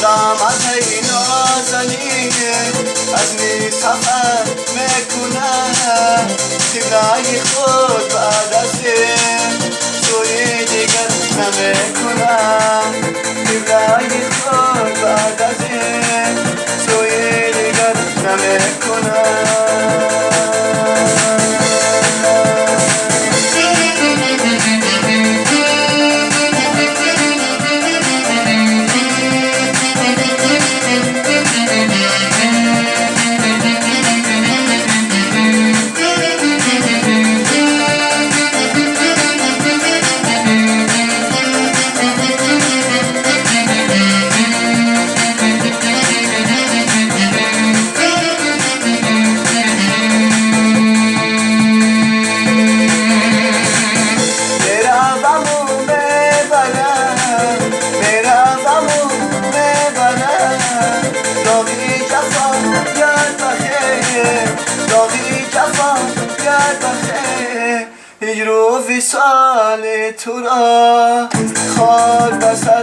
زحمت های نازنینه از می سفر میکنه قبلای خود بعد از سوی دیگر نمیکنم قبلای خود بعد از سوی دیگر نمیکنم هجر و وصال تو را خاک بر سر